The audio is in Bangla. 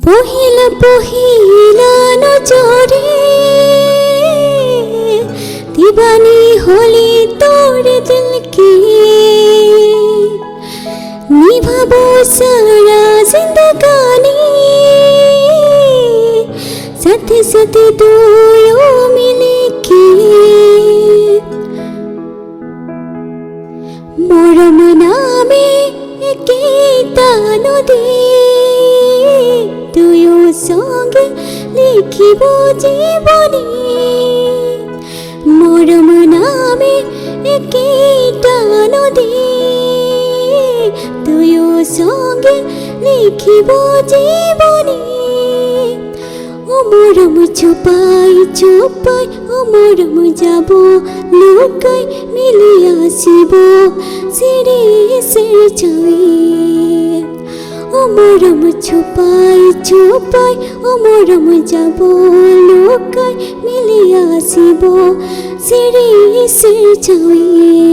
পহিলা পহিলা নজরে दीवानी होली तोड़ दिल की निभाबो सारा जिंदगानी साथे साथे दुयो मिले की মরম নামে একেটা নদী দুয়ো সঙ্গে লিখিব জীবনী মরম নামে একেটা নদী দুয়ো সঙ্গে লিখিব জীবনী ও মরম চুপাই চুপাই ও মরম যাব লুকাই মিলে আসিব সিঁড়ি সিঁড়ি চাই ও মরম চুপাই চুপাই ও মরম যাব লুকাই মিলে আসিব সিঁড়ি সিঁড়ি চাই।